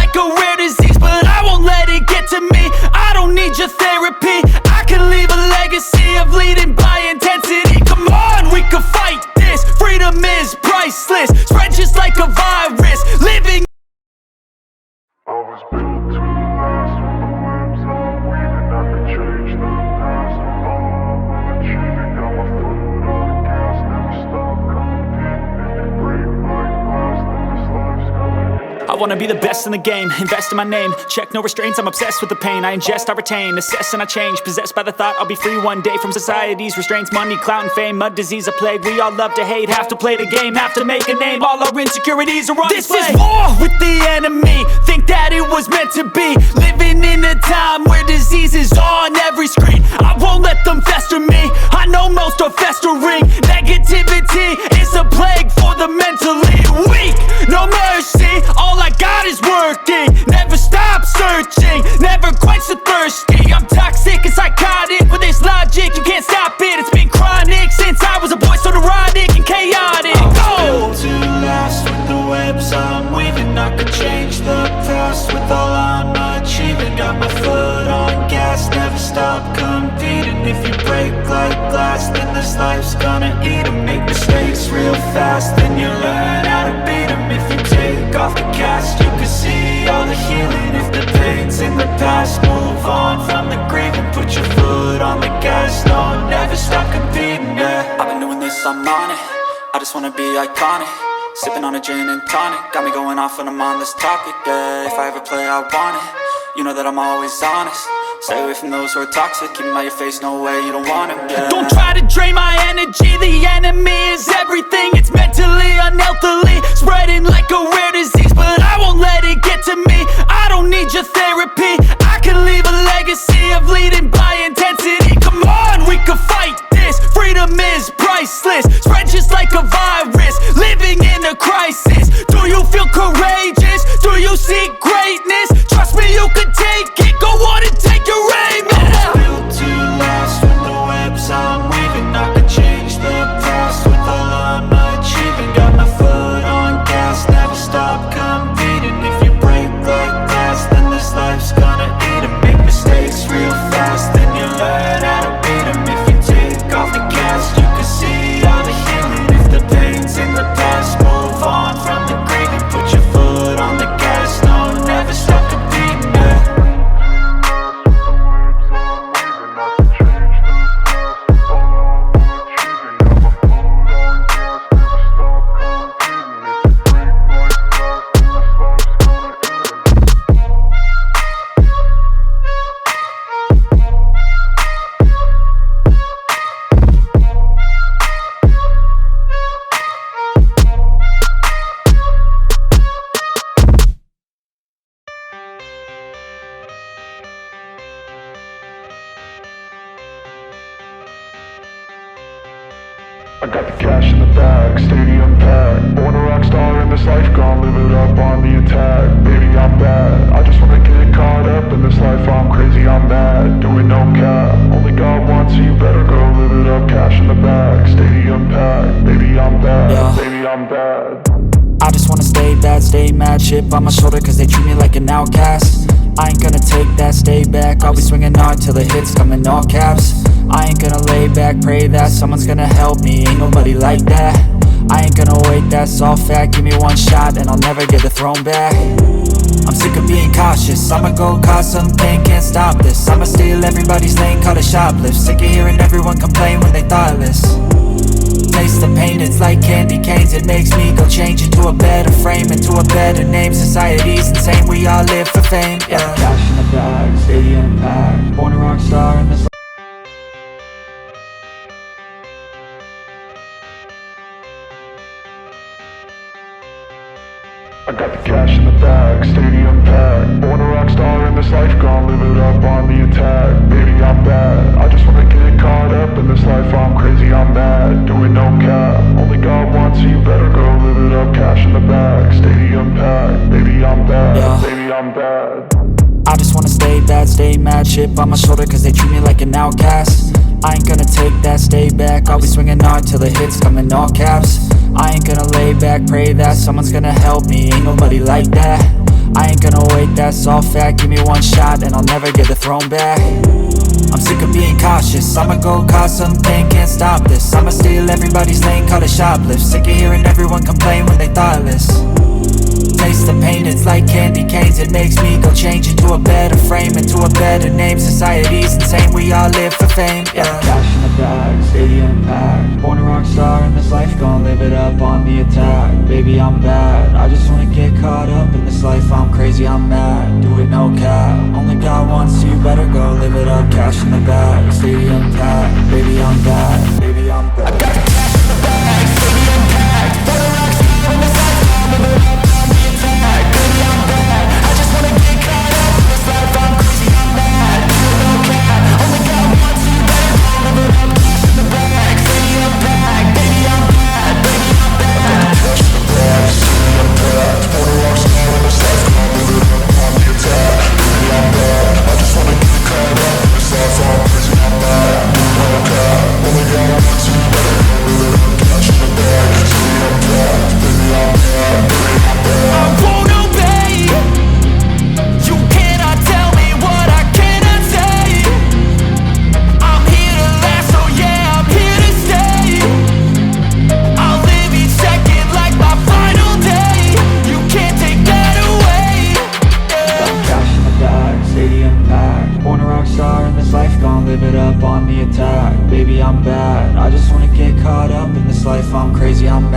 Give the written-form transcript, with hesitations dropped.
like a rare disease, but I won't let it get to me. I don't need your therapy. I can leave a legacy of leading by intensity. Come on, we can fight this. Freedom is priceless. Spread just like a virus. Living I was built to last with the webs I'm weaving. I could change the past with all I'm achieving. Got my foot on the gas, never stop competing. If you break like glass, then this life's gonna I wanna be the best in the game, invest in my name. Check no restraints, I'm obsessed with the pain. I ingest, I retain, assess and I change. Possessed by the thought I'll be free one day from society's restraints. Money, clout and fame, mud, disease, a plague. We all love to hate, have to play the game, have to make a name. All our insecurities are on display. This is war with the enemy. Think that it was meant to be. Living in a time where disease is on every screen. I won't let them fester me. I know most are festering. Negativity is a plague for the mentally weak. No mercy, all I got is working. Never stop searching, never quench the thirsty. I'm toxic and psychotic, with this logic you can't stop it. It's been chronic since I was a boy, so neurotic and chaotic. Built to last with the webs I'm weaving. I could change the past with all I'm achieving. Got my foot on gas, never stop competing. If you break like glass, then this life's gonna eat 'em. Make mistakes real fast, then you learn how to beat 'em. If you take off the cast, you can see all the healing. If the pain's in the past, move on from the grieving. Put your foot on the gas, no, never stop competing, yeah. I've been doing this, I'm on it. I just wanna be iconic. Sipping on a gin and tonic, got me going off when I'm on this topic, yeah. If I ever play, I want it. You know that I'm always honest. Stay away from those who are toxic. Keep them out your face, no way, you don't want them, yeah. Don't try to drain my energy. The enemy is everything. It's mentally, unhealthily, spreading like a rare disease, but I won't let it get to me. I don't need your therapy. I can leave a legacy of leading by intensity. Come on, we can fight this. Freedom is priceless. Spread just like a virus. Living in a crisis. Do you feel courageous? Do you seek greatness? Trust me, you can take it. Go on and take your aim. Yeah. Built to last with the webs I'm weaving. I could change the past with all I'm achieving. Got my foot on gas, never stop competing. If you break like glass, then this life's gonna eat 'em. Make mistakes real fast, then you learn how to beat 'em. If you take off the gas, you can see all the healing. If the pain's in the past, move on from the grieving. Put your foot on the gas, no, never stop competing, yeah. I got the cash in the bag, stadium packed. Born a rock star in this life, gonna live it up on the attack. Baby, I'm bad, I just wanna get caught up in this life. I'm crazy, I'm mad, doing no cap. Only God wants, so you better go live it up. Cash in the bag, stadium packed. Baby, I'm bad, yeah. Baby, I'm bad. I just wanna stay bad, stay mad. Chip on my shoulder cause they treat me like an outcast. I ain't gonna take that, stay back. I'll be swinging hard till the hits come in all caps. I ain't gonna lay back, pray that someone's gonna help me. Ain't nobody like that. I ain't gonna wait, that's all fact. Give me one shot and I'll never get the throne back. I'm sick of being cautious. I'ma go cause some pain, can't stop this. I'ma steal everybody's lane, call it shoplift. Sick of hearing everyone complain when they thoughtless. Taste the pain, it's like candy canes. It makes me go change into a better frame, into a better name. Society's insane, we all live for fame, yeah. Cash in the bag, stadium packed. Born a rock star in this. I got the cash in the bag, stadium packed. Born a rock star in this life, gonna live it up on the attack. Baby, I'm bad, I just wanna get caught up in this life. I'm crazy, I'm mad, doing no cap. Only God wants, so you better go live it up. Cash in the bag, stadium packed. Baby, I'm bad, yeah. Baby, I'm bad. I just wanna stay bad, stay mad. Chip on my shoulder cause they treat me like an outcast. I ain't gonna take that, stay back. I'll be swinging hard till the hits come in all caps. I ain't gonna lay back, pray that someone's gonna help me. Ain't nobody like that. I ain't gonna wait, that's all fact. Give me one shot and I'll never get the throne back. I'm sick of being cautious, I'ma go cause something, can't stop this. I'ma steal everybody's lane, call it shoplift. Sick of hearing everyone complain when they thoughtless. Taste the pain, it's like candy canes. It makes me go change into a better frame, into a better name. Society's insane, we all live for fame, yeah. Cash in the bag, stadium packed. Born a rock star in this life, gon' live it up on the attack. Baby, I'm bad, I just wanna get caught up in this life. I'm crazy, I'm mad, do it no cap. Only got one, so you better go live it up. Cash in the bag, stadium packed. Baby, I'm bad, baby, I'm bad. I got the cash in the bag, stadium packed. Born a rock star in this life, gon' live it up on the attack. Baby, I'm bad, I just wanna get caught up in this life. I'm crazy, I'm mad, do it no cap. Only got one, so you better go live it up. Cash in the bag, stadium packed. Baby, I'm bad, baby, I'm bad. Cash in the bag, stadium packed. Born a rock star in this life, gon' live it up on the attack. Baby, I'm bad, I just wanna get caught up in this life. I'm crazy, I'm mad, do it no cap. Only got one, so you better go live it up. Cash in the bag, stadium packed. Baby, I'm bad, baby, I'm bad. I won't obey. You cannot tell me what I cannot say. I'm here to last, so yeah, I'm here to stay. I'll live each second like my final day. You can't take that away, yeah. Cash in the bag, stadium packed. Born a rock star in this life, gon' live it up on the attack. Baby, I'm bad, I just wanna get caught up in this life. I'm crazy, I'm mad.